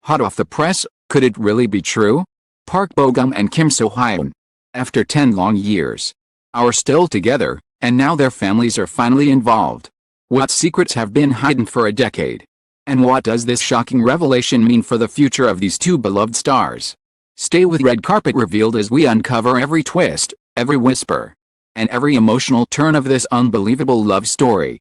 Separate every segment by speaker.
Speaker 1: Hot off the press, could it really be true? Park Bo-gum and Kim So-hyun, after 10 long years, are still together, and now their families are finally involved. What secrets have been hidden for a decade? And what does this shocking revelation mean for the future of these two beloved stars? Stay with Red Carpet Revealed as we uncover every twist, every whisper, and every emotional turn of this unbelievable love story.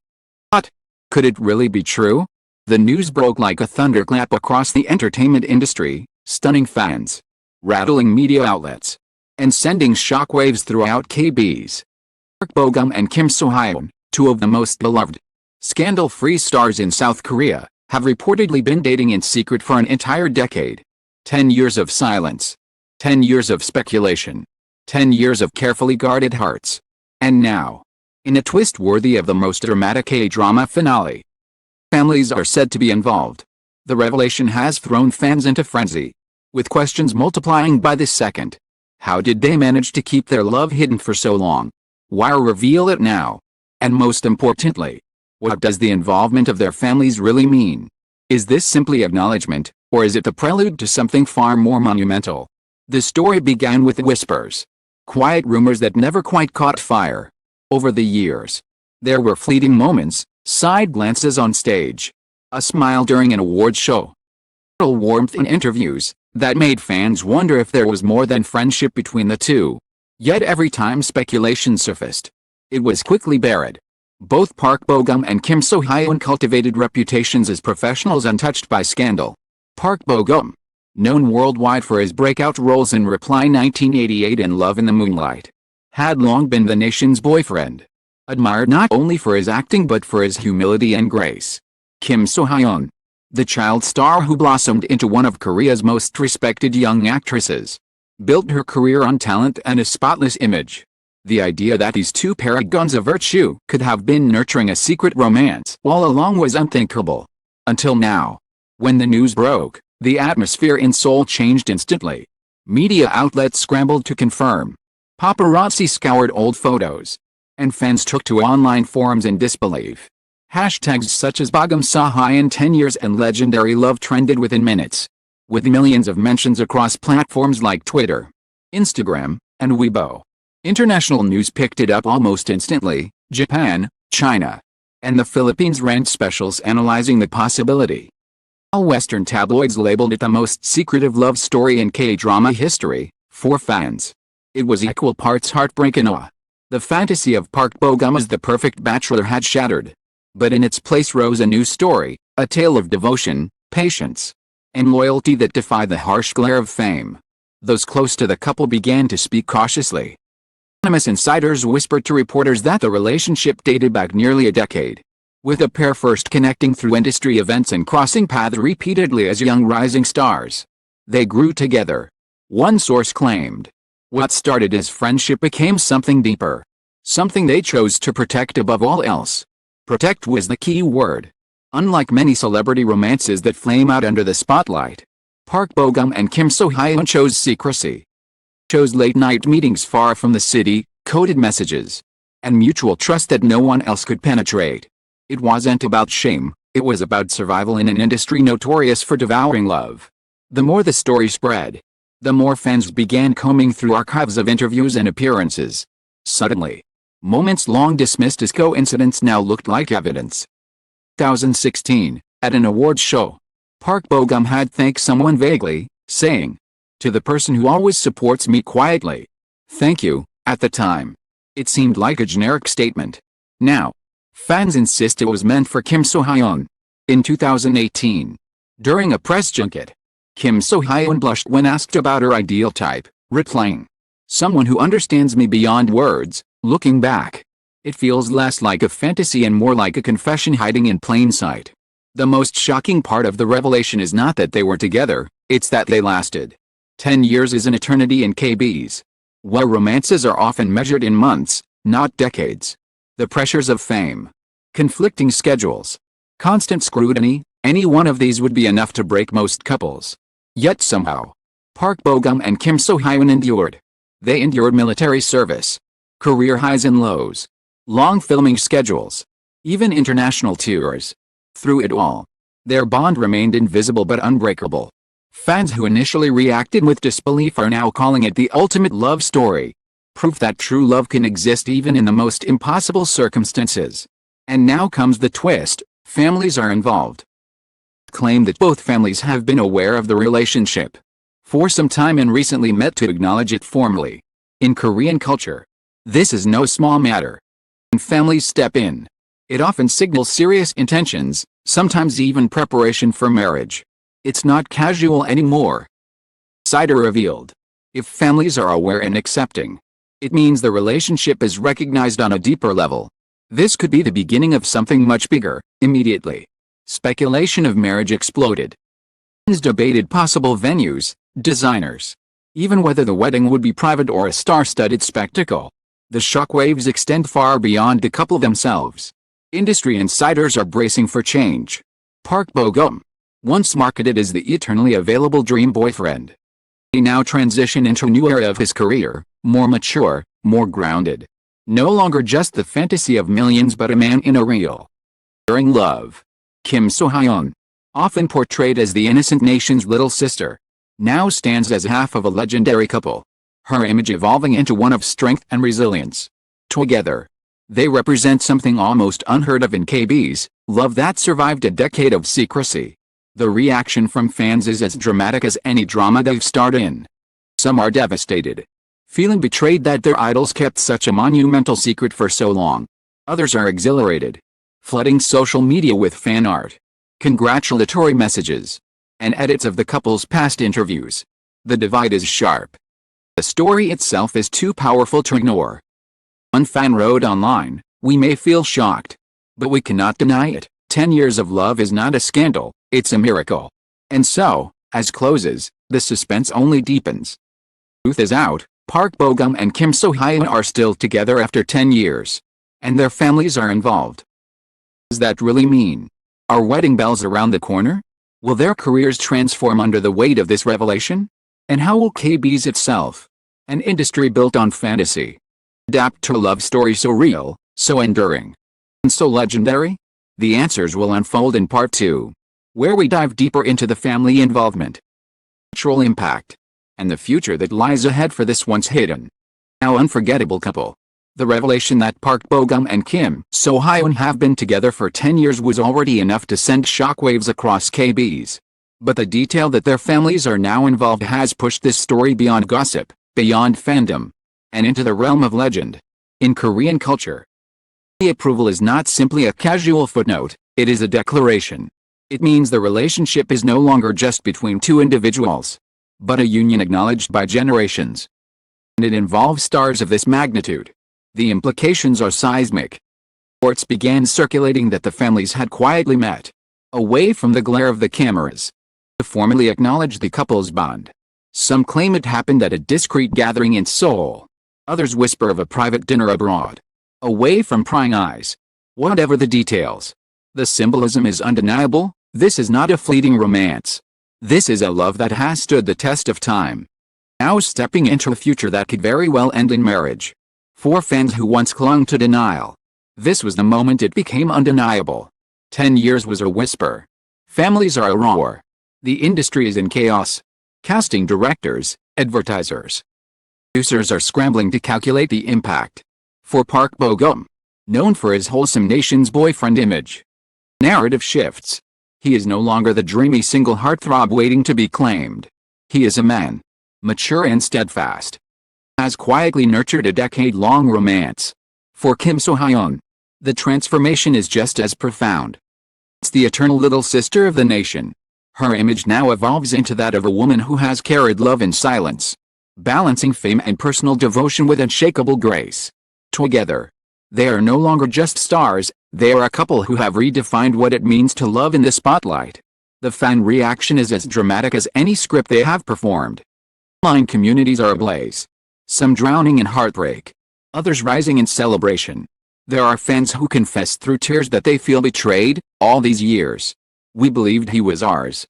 Speaker 1: But could it really be true? The news broke like a thunderclap across the entertainment industry, stunning fans, rattling media outlets, and sending shockwaves throughout KBs. Park Bo-gum and Kim So-hyun, two of the most beloved, scandal-free stars in South Korea, have reportedly been dating in secret for an entire decade. 10 years of silence. 10 years of speculation. 10 years of carefully guarded hearts. And now, in a twist worthy of the most dramatic K-drama finale, families are said to be involved. The revelation has thrown fans into frenzy, with questions multiplying by the second. How did they manage to keep their love hidden for so long? Why reveal it now? And most importantly, what does the involvement of their families really mean? Is this simply acknowledgement, or is it the prelude to something far more monumental? The story began with whispers, quiet rumors that never quite caught fire. Over the years, there were fleeting moments, side glances on stage, a smile during an awards show, a warmth in interviews, that made fans wonder if there was more than friendship between the two. Yet every time speculation surfaced, it was quickly buried. Both Park Bo-gum and Kim So-hyun cultivated reputations as professionals untouched by scandal. Park Bo-gum, known worldwide for his breakout roles in Reply 1988 and Love in the Moonlight, had long been the nation's boyfriend, admired not only for his acting but for his humility and grace. Kim So-hyun, the child star who blossomed into one of Korea's most respected young actresses, built her career on talent and a spotless image. The idea that these two paragons of virtue could have been nurturing a secret romance all along was unthinkable. Until now. When the news broke, the atmosphere in Seoul changed instantly. Media outlets scrambled to confirm. Paparazzi scoured old photos, and fans took to online forums in disbelief. Hashtags such as Bogum So-hyun 10 years and legendary love trended within minutes, with millions of mentions across platforms like Twitter, Instagram, and Weibo. International news picked it up almost instantly. Japan, China, and the Philippines ran specials analyzing the possibility. All Western tabloids labeled it the most secretive love story in K-drama history. For fans, it was equal parts heartbreak and awe. The fantasy of Park Bo-gum as the perfect bachelor had shattered. But in its place rose a new story, a tale of devotion, patience, and loyalty that defied the harsh glare of fame. Those close to the couple began to speak cautiously. Anonymous insiders whispered to reporters that the relationship dated back nearly a decade, with the pair first connecting through industry events and crossing paths repeatedly as young rising stars. They grew together. One source claimed, what started as friendship became something deeper, something they chose to protect above all else. Protect was the key word. Unlike many celebrity romances that flame out under the spotlight, Park Bo-gum and Kim So-hyun chose secrecy. Chose late-night meetings far from the city, coded messages, and mutual trust that no one else could penetrate. It wasn't about shame, it was about survival in an industry notorious for devouring love. The more the story spread, the more fans began combing through archives of interviews and appearances. Suddenly, moments long dismissed as coincidence now looked like evidence. 2016, at an awards show, Park Bo-gum had thanked someone vaguely, saying, "To the person who always supports me quietly. Thank you." At the time, it seemed like a generic statement. Now, fans insist it was meant for Kim So-hyun. In 2018, during a press junket, Kim So-hyun blushed when asked about her ideal type, replying, "Someone who understands me beyond words." Looking back, it feels less like a fantasy and more like a confession hiding in plain sight. The most shocking part of the revelation is not that they were together, it's that they lasted. 10 years is an eternity in KBs. While romances are often measured in months, not decades. The pressures of fame, conflicting schedules, constant scrutiny, any one of these would be enough to break most couples. Yet somehow, Park Bo-gum and Kim So-hyun endured. They endured military service, career highs and lows, long filming schedules, even international tours. Through it all, their bond remained invisible but unbreakable. Fans who initially reacted with disbelief are now calling it the ultimate love story. Proof that true love can exist even in the most impossible circumstances. And now comes the twist, families are involved. Claim that both families have been aware of the relationship for some time and recently met to acknowledge it formally. In Korean culture, this is no small matter. When families step in, it often signals serious intentions, sometimes even preparation for marriage. It's not casual anymore. Insider revealed. If families are aware and accepting, it means the relationship is recognized on a deeper level. This could be the beginning of something much bigger. Immediately, speculation of marriage exploded. Fans debated possible venues, designers, even whether the wedding would be private or a star-studded spectacle. The shockwaves extend far beyond the couple themselves. Industry insiders are bracing for change. Park Bo-gum, once marketed as the eternally available dream boyfriend, he now transitioned into a new era of his career, more mature, more grounded. No longer just the fantasy of millions but a man in a real, enduring love. Kim So-hyun, often portrayed as the innocent nation's little sister, now stands as half of a legendary couple. Her image evolving into one of strength and resilience. Together, they represent something almost unheard of in KB's love that survived a decade of secrecy. The reaction from fans is as dramatic as any drama they've starred in. Some are devastated, feeling betrayed that their idols kept such a monumental secret for so long. Others are exhilarated, flooding social media with fan art, congratulatory messages, and edits of the couple's past interviews. The divide is sharp. The story itself is too powerful to ignore. One fan wrote online, "We may feel shocked, but we cannot deny it. 10 years of love is not a scandal, it's a miracle." And so, as closes, the suspense only deepens. Truth is out, Park Bo-gum and Kim So-hyun are still together after 10 years. And their families are involved. What does that really mean? Are wedding bells around the corner? Will their careers transform under the weight of this revelation? And how will KB's itself, an industry built on fantasy, adapt to a love story so real, so enduring, and so legendary? The answers will unfold in part 2, where we dive deeper into the family involvement, cultural impact, and the future that lies ahead for this once hidden, now unforgettable couple. The revelation that Park Bo-gum and Kim So-hyun have been together for 10 years was already enough to send shockwaves across KB's. But the detail that their families are now involved has pushed this story beyond gossip, beyond fandom, and into the realm of legend. In Korean culture, the approval is not simply a casual footnote, it is a declaration. It means the relationship is no longer just between two individuals, but a union acknowledged by generations. And it involves stars of this magnitude. The implications are seismic. Reports began circulating that the families had quietly met, away from the glare of the cameras, to formally acknowledge the couple's bond. Some claim it happened at a discreet gathering in Seoul. Others whisper of a private dinner abroad, away from prying eyes. Whatever the details, the symbolism is undeniable. This is not a fleeting romance. This is a love that has stood the test of time, now stepping into a future that could very well end in marriage. For fans who once clung to denial, this was the moment it became undeniable. 10 years was a whisper. Families are a roar. The industry is in chaos. Casting directors, advertisers, producers are scrambling to calculate the impact. For Park Bo-gum, known for his wholesome nation's boyfriend image, narrative shifts. He is no longer the dreamy single heartthrob waiting to be claimed. He is a man, mature and steadfast, has quietly nurtured a decade-long romance. For Kim So-hyun, the transformation is just as profound. It's the eternal little sister of the nation. Her image now evolves into that of a woman who has carried love in silence, balancing fame and personal devotion with unshakable grace. Together, they are no longer just stars, they are a couple who have redefined what it means to love in the spotlight. The fan reaction is as dramatic as any script they have performed. Online communities are ablaze, some drowning in heartbreak, others rising in celebration. There are fans who confess through tears that they feel betrayed. All these years, we believed he was ours.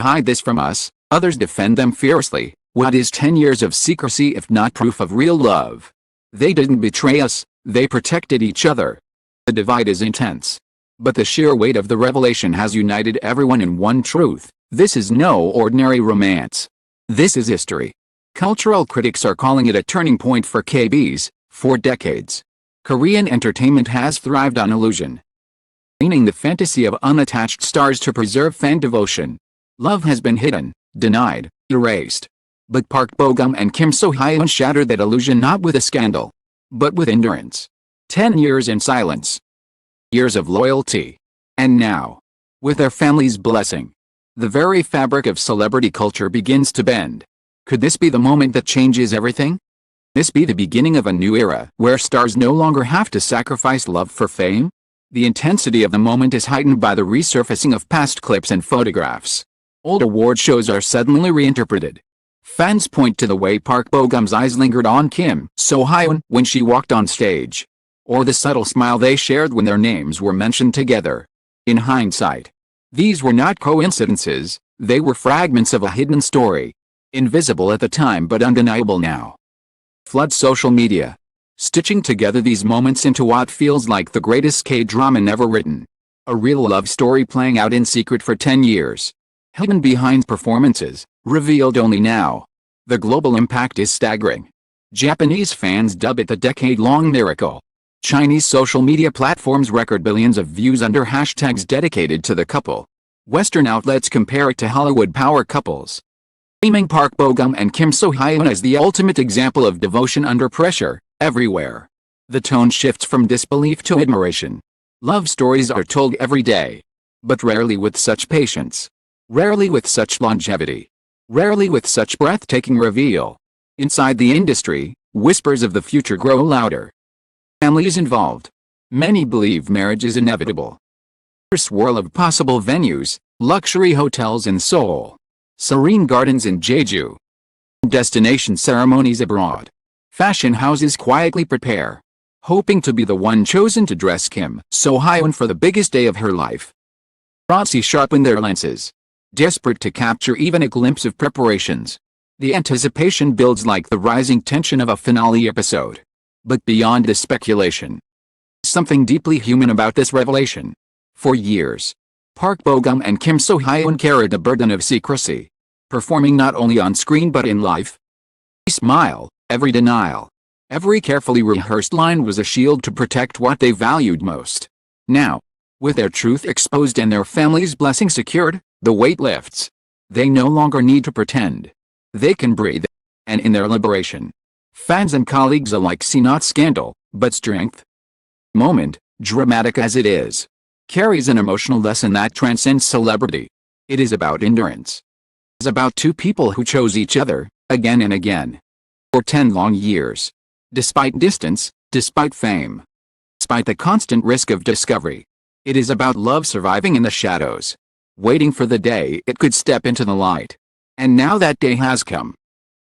Speaker 1: Hide this from us. Others defend them fiercely. What is 10 years of secrecy if not proof of real love? They didn't betray us, they protected each other. The divide is intense, but the sheer weight of the revelation has united everyone in one truth. This is no ordinary romance. This is history. Cultural critics are calling it a turning point for KBs. For decades, Korean entertainment has thrived on illusion, meaning the fantasy of unattached stars to preserve fan devotion. Love has been hidden, denied, erased. But Park Bo-gum and Kim So-hyun shattered that illusion not with a scandal, but with endurance. 10 years in silence. Years of loyalty. And now, with their family's blessing, the very fabric of celebrity culture begins to bend. Could this be the moment that changes everything? This be the beginning of a new era where stars no longer have to sacrifice love for fame? The intensity of the moment is heightened by the resurfacing of past clips and photographs. Old award shows are suddenly reinterpreted. Fans point to the way Park Bo-gum's eyes lingered on Kim So-hyun when she walked on stage, or the subtle smile they shared when their names were mentioned together. In hindsight, these were not coincidences, they were fragments of a hidden story, invisible at the time but undeniable now. Flood social media, stitching together these moments into what feels like the greatest K-drama never written. A real love story playing out in secret for 10 years. Hidden behind performances, revealed only now. The global impact is staggering. Japanese fans dub it the decade-long miracle. Chinese social media platforms record billions of views under hashtags dedicated to the couple. Western outlets compare it to Hollywood power couples, claiming Park Bo-gum and Kim So-hyun as the ultimate example of devotion under pressure. Everywhere, the tone shifts from disbelief to admiration. Love stories are told every day, but rarely with such patience, rarely with such longevity, rarely with such breathtaking reveal. Inside the industry, whispers of the future grow louder. Families involved. Many believe marriage is inevitable. A swirl of possible venues, luxury hotels in Seoul, serene gardens in Jeju, destination ceremonies abroad. Fashion houses quietly prepare, hoping to be the one chosen to dress Kim So-hyun for the biggest day of her life. Paparazzi sharpen their lenses, desperate to capture even a glimpse of preparations. The anticipation builds like the rising tension of a finale episode. But beyond the speculation, something deeply human about this revelation. For years, Park Bo-gum and Kim So-hyun carried the burden of secrecy, performing not only on screen but in life. Every smile, every denial, every carefully rehearsed line was a shield to protect what they valued most. Now, with their truth exposed and their family's blessing secured, the weight lifts. They no longer need to pretend. They can breathe. And in their liberation, fans and colleagues alike see not scandal, but strength. Moment, dramatic as it is, carries an emotional lesson that transcends celebrity. It is about endurance. It is about two people who chose each other, again and again, for 10 long years. Despite distance, despite fame, despite the constant risk of discovery. It is about love surviving in the shadows, waiting for the day it could step into the light. And now that day has come.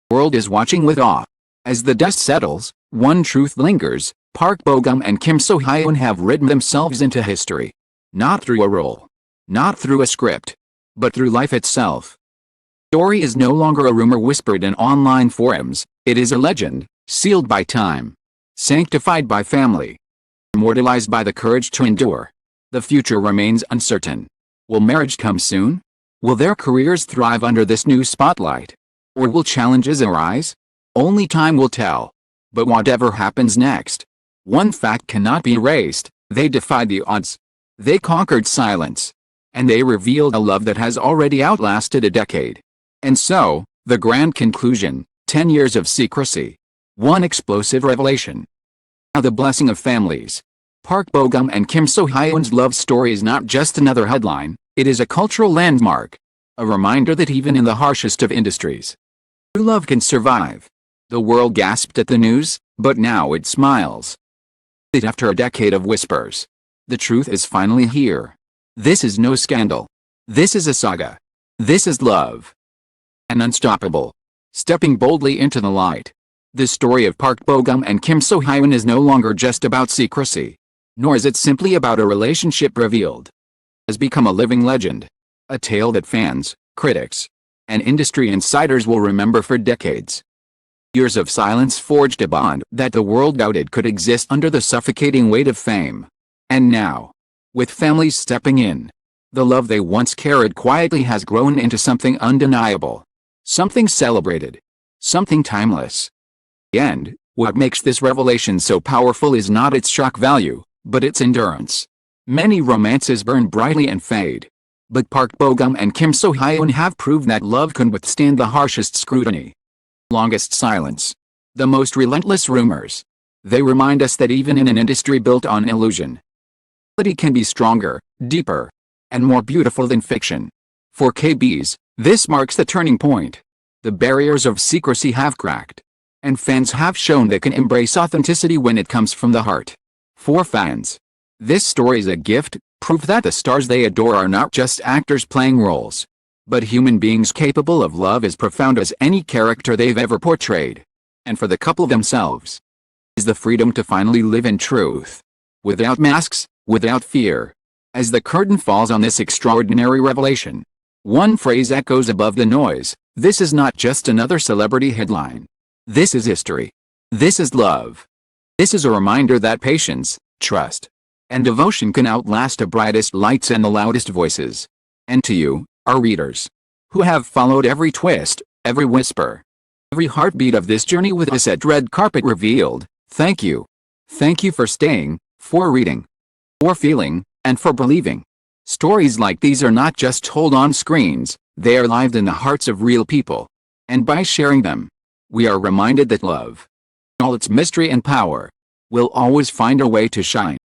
Speaker 1: The world is watching with awe. As the dust settles, one truth lingers: Park Bo-gum and Kim So-hyun have written themselves into history. Not through a role, not through a script, but through life itself. The story is no longer a rumor whispered in online forums. It is a legend, sealed by time, sanctified by family, immortalized by the courage to endure. The future remains uncertain. Will marriage come soon? Will their careers thrive under this new spotlight? Or will challenges arise? Only time will tell. But whatever happens next, one fact cannot be erased: they defied the odds. They conquered silence. And they revealed a love that has already outlasted a decade. And so, the grand conclusion: 10 years of secrecy. One explosive revelation. Now the blessing of families. Park Bo-gum and Kim So-hyun's love story is not just another headline, it is a cultural landmark. A reminder that even in the harshest of industries, true love can survive. The world gasped at the news, but now it smiles. After a decade of whispers, the truth is finally here. This is no scandal. This is a saga. This is love. And unstoppable. Stepping boldly into the light. The story of Park Bo-gum and Kim So-hyun is no longer just about secrecy. Nor is it simply about a relationship revealed. It has become a living legend. A tale that fans, critics, and industry insiders will remember for decades. Years of silence forged a bond that the world doubted could exist under the suffocating weight of fame. And now, with families stepping in, The love they once carried quietly has grown into something undeniable. Something celebrated. Something timeless. And what makes this revelation so powerful is not its shock value, but its endurance. Many romances burn brightly and fade. But Park Bo-gum and Kim So-hyun have proved that love can withstand the harshest scrutiny. Longest silence. The most relentless rumors. They remind us that even in an industry built on illusion, reality can be stronger, deeper, and more beautiful than fiction. For KBs, this marks the turning point. The barriers of secrecy have cracked, and fans have shown they can embrace authenticity when it comes from the heart. For fans, this story is a gift, proof that the stars they adore are not just actors playing roles, but human beings capable of love as profound as any character they've ever portrayed. And for the couple themselves, is the freedom to finally live in truth, without masks, without fear. As the curtain falls on this extraordinary revelation, one phrase echoes above the noise: this is not just another celebrity headline. This is history. This is love. This is a reminder that patience, trust, and devotion can outlast the brightest lights and the loudest voices. And to you, our readers, who have followed every twist, every whisper, every heartbeat of this journey with us at Red Carpet Revealed, thank you. Thank you for staying, for reading, for feeling, and for believing. Stories like these are not just told on screens, they are lived in the hearts of real people. And by sharing them, we are reminded that love, in all its mystery and power, will always find a way to shine.